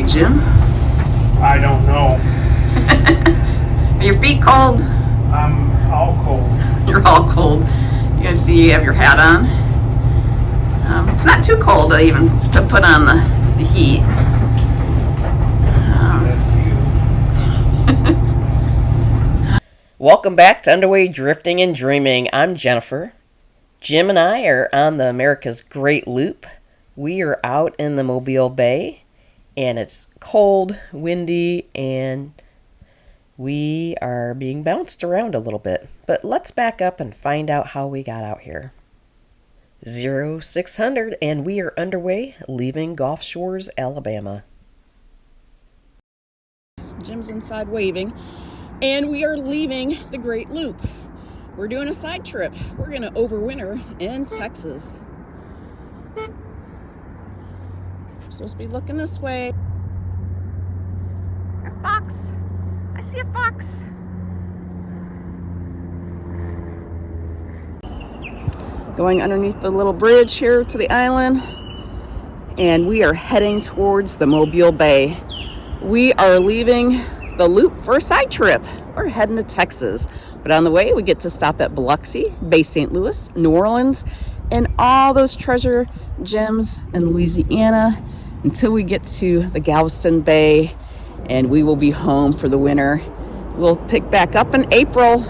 Jim? I don't know. Are your feet cold? I'm all cold. You're all cold. You guys see you have your hat on. It's not too cold even to put on the heat. That's you. Welcome back to Underway Drifting and Dreaming. I'm Jennifer. Jim and I are on the America's Great Loop. We are out in the Mobile Bay, and it's cold, windy, and we are being bounced around a little bit. But let's back up and find out how we got out here. 0600, and we are underway, leaving Gulf Shores, Alabama. Jim's inside waving, and we are leaving the Great Loop. We're doing a side trip. We're gonna overwinter in Texas. We're supposed to be looking this way. A fox. I see a fox. Going underneath the little bridge here to the island, and we are heading towards the Mobile Bay. We are leaving the loop for a side trip. We're heading to Texas, but on the way we get to stop at Biloxi, Bay St. Louis, New Orleans, and all those treasure gems in Louisiana until we get to the Galveston Bay, and we will be home for the winter. We'll pick back up in April.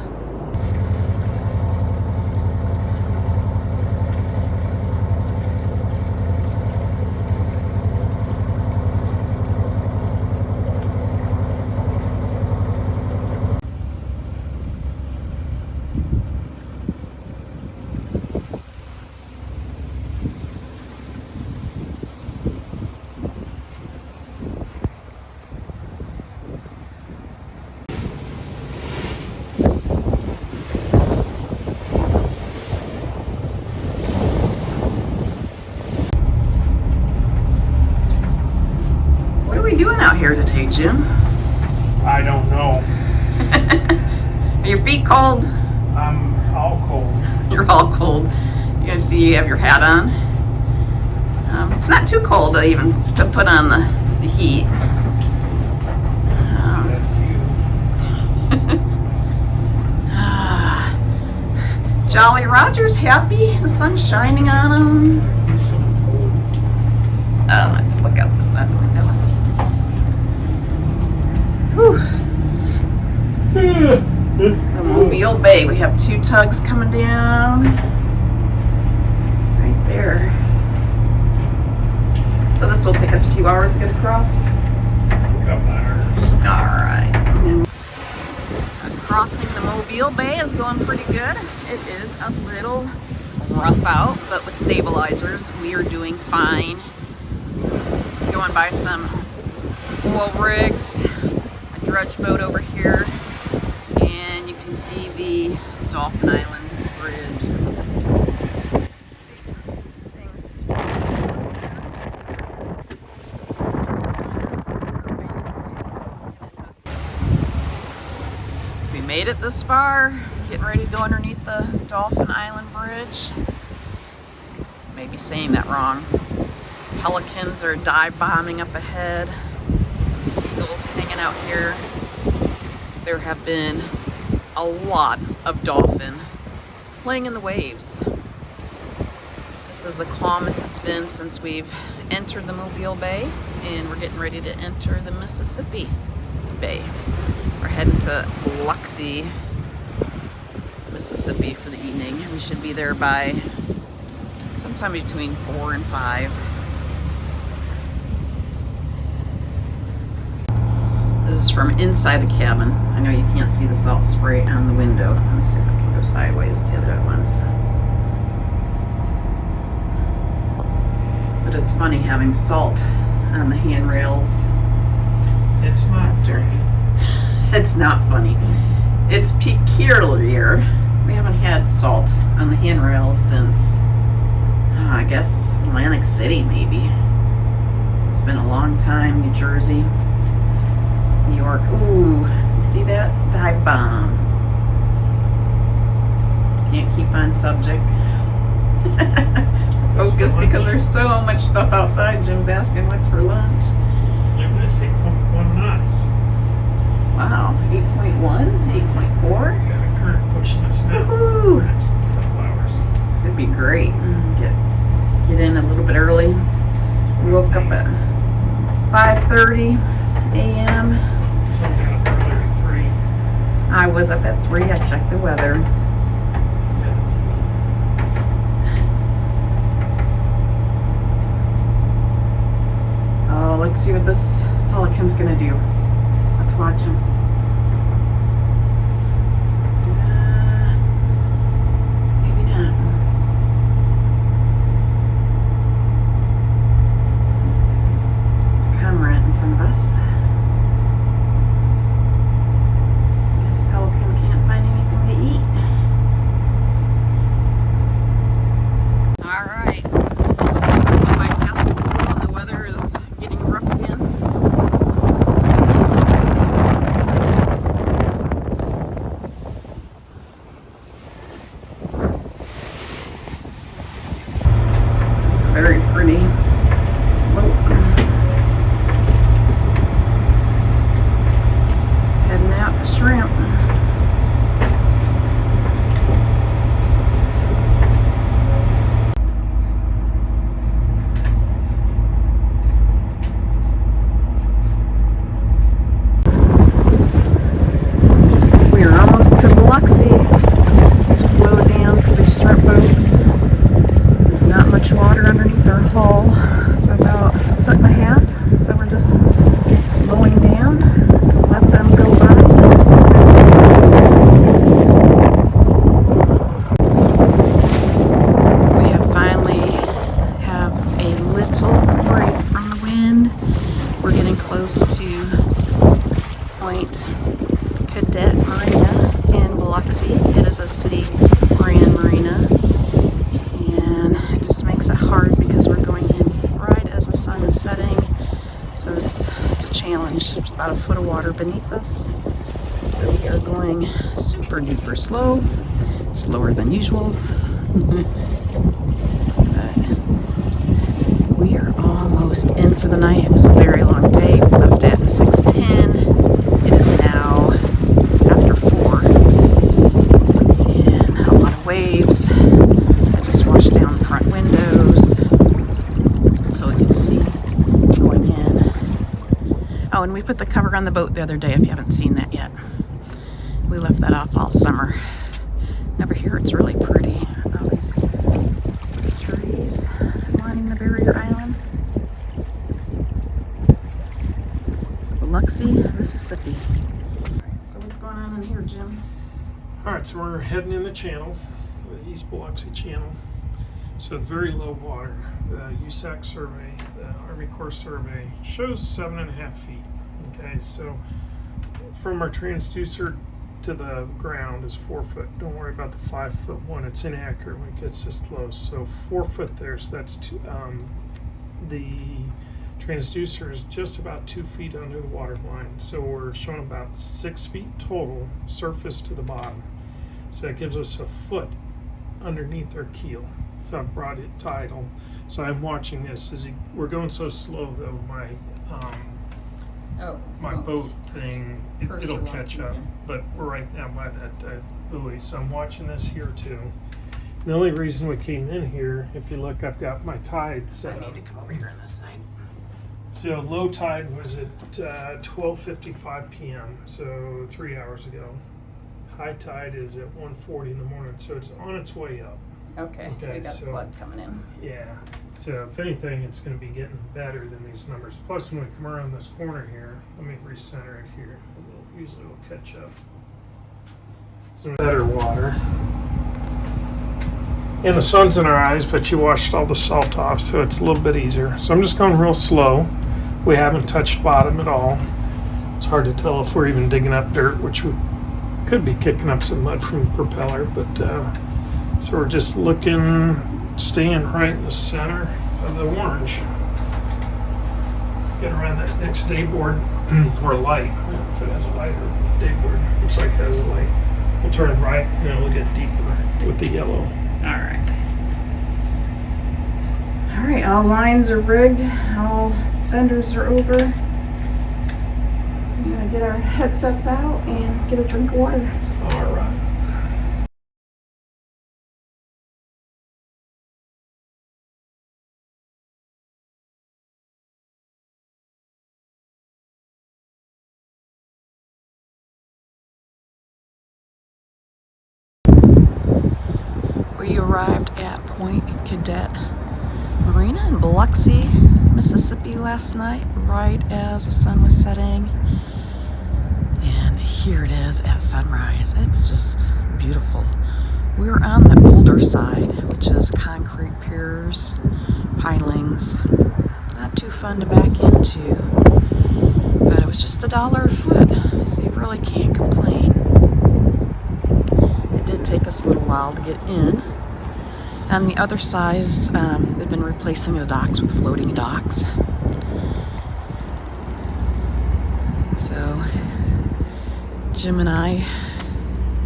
Doing out here today, Jim? I don't know. Are your feet cold? I'm all cold. You're all cold. You guys see you have your hat on. It's not too cold even to put on the heat. That's you. Jolly Roger's happy. The sun's shining on him. Let's look out the side window. The Mobile Bay. We have two tugs coming down right there. So this will take us a few hours to get across. Couple hours. All right. Crossing the Mobile Bay is going pretty good. It is a little rough out, but with stabilizers, we are doing fine. Going by some oil rigs. Dredge boat over here, and you can see the Dolphin Island Bridge. We made it this far, getting ready to go underneath the Dolphin Island Bridge. Maybe saying that wrong. Pelicans are dive bombing up ahead. Seagulls hanging out here. There have been a lot of dolphin playing in the waves. This is the calmest it's been since we've entered the Mobile Bay, and we're getting ready to enter the Mississippi Bay. We're heading to Biloxi, Mississippi for the evening. We should be there by sometime between 4 and 5. This is from inside the cabin. I know you can't see the salt spray on the window. Let me see if I can go sideways to the other ones. But it's funny having salt on the handrails. It's not funny. It's not funny. It's peculiar. We haven't had salt on the handrails since, I guess, Atlantic City maybe. It's been a long time. New Jersey. New York. Ooh, you see that? Dive bomb. Can't keep on subject. Focus because there's so much stuff outside. Jim's asking what's for lunch. minus 8.1 knots. Wow, 8.1, 8.4. Got a current pushing us now for Woohoo! the next couple hours. That'd be great. Get in a little bit early. We woke up at 5:30 a.m. Some got up earlier at 3. I was up at 3. I checked the weather. Oh, let's see what this pelican's gonna do. Let's watch him. Maybe not. There's a cormorant in front of us. Guess the pelican can't find anything to eat. All right. My basketball and the weather is getting rough again. It's very pretty. Oh. Heading out to shrimp. We are almost to Biloxi. We've slowed down for the shrimp boats. There's not much water underneath our hull, so about 1.5 feet. So we're just slowing down to let them go by. We have finally have a little break from the wind. We're getting close to Point Cadet Marina in Biloxi. It is a city-ran marina, and it just makes it hard because we're going in right as the sun is setting, so it's a challenge. There's about a foot of water beneath us, so we are going super duper slow, slower than usual. But we are almost in for the night. It was a very long day. We left at 6:10. It is now after 4, and a lot of waves. I just washed down the front windows so we can see going in. Oh, and we put the cover on the boat the other day, if you haven't seen that yet. We left that off all summer. And over here it's really pretty. All these trees lining the barrier island. So Biloxi, Mississippi. So what's going on in here, Jim? Alright, so we're heading in the channel, the East Biloxi Channel. So very low water. The USAC survey, the Army Corps survey, shows 7.5 feet. Okay, so from our transducer to the ground is 4 foot. Don't worry about the 5 foot one. It's inaccurate when it gets this close. So 4 foot there. So that's the transducer is just about 2 feet under the water line. So we're showing about 6 feet total surface to the bottom. So that gives us a foot underneath our keel. So I've brought it tidal. So I'm watching this as we're going so slow though. My boat thing, it'll catch up, but we're right now by that buoy, so I'm watching this here too. The only reason we came in here, if you look, I've got my tide set I up. need to come over here on this side. So low tide was at 12:55 p.m., so 3 hours ago. High tide is at 1:40 in the morning, so it's on its way up. Okay, so we got the flood coming in. Yeah, so if anything, it's going to be getting better than these numbers. Plus, when we come around this corner here, let me recenter it here. Usually we'll catch up. Some better water. And the sun's in our eyes, but you washed all the salt off, so it's a little bit easier. So I'm just going real slow. We haven't touched bottom at all. It's hard to tell if we're even digging up dirt, which we could be kicking up some mud from the propeller, but so we're just looking, staying right in the center of the orange. Get around that next dayboard or light. I don't know if it has a light or dayboard. Looks like it has a light. We'll turn right and then we'll get deeper with the yellow. All right. All right, all lines are rigged. All fenders are over. So we're gonna get our headsets out and get a drink of water. All right. We arrived at Point Cadet Marina in Biloxi, Mississippi last night, right as the sun was setting. And here it is at sunrise. It's just beautiful. We were on the older side, which is concrete piers, pilings. Not too fun to back into, but it was just $1 a foot, so you really can't complain. It did take us a little while to get in. On the other side, they've been replacing the docks with floating docks. So, Jim and I,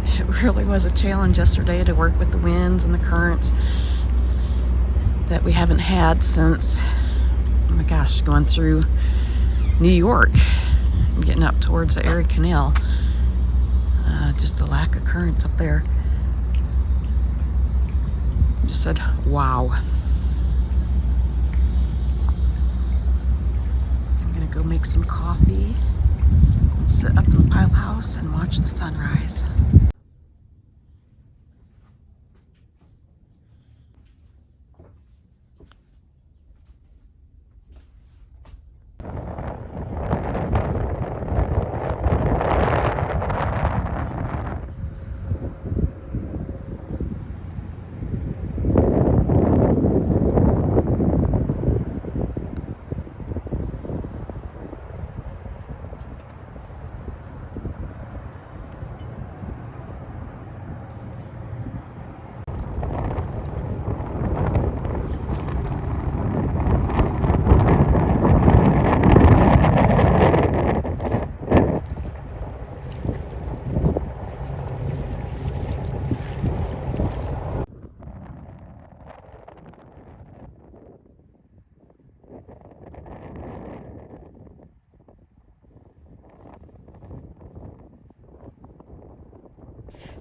it really was a challenge yesterday to work with the winds and the currents that we haven't had since, oh my gosh, going through New York and getting up towards the Erie Canal. Just a lack of currents up there. Just said, wow. I'm gonna go make some coffee and sit up in the pile house and watch the sunrise.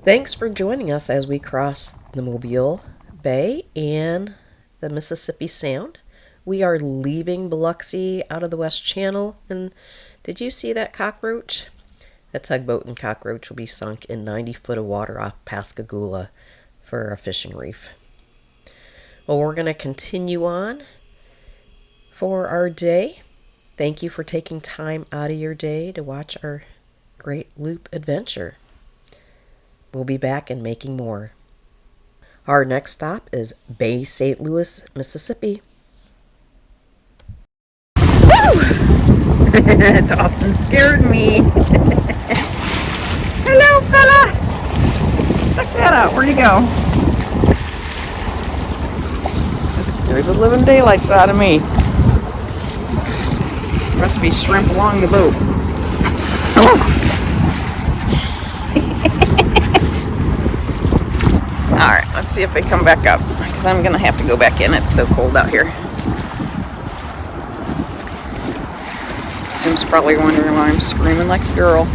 Thanks for joining us as we cross the Mobile Bay and the Mississippi Sound. We are leaving Biloxi out of the West Channel. And did you see that cockroach? That tugboat and cockroach will be sunk in 90 foot of water off Pascagoula for a fishing reef. Well, we're going to continue on for our day. Thank you for taking time out of your day to watch our great loop adventure. We'll be back and making more. Our next stop is Bay St. Louis, Mississippi. Woo! It often scared me. Hello, fella. Check that out. Where'd you go? This scared the living daylights out of me. Must be shrimp along the boat. Alright, let's see if they come back up, because I'm going to have to go back in. It's so cold out here. Jim's probably wondering why I'm screaming like a girl.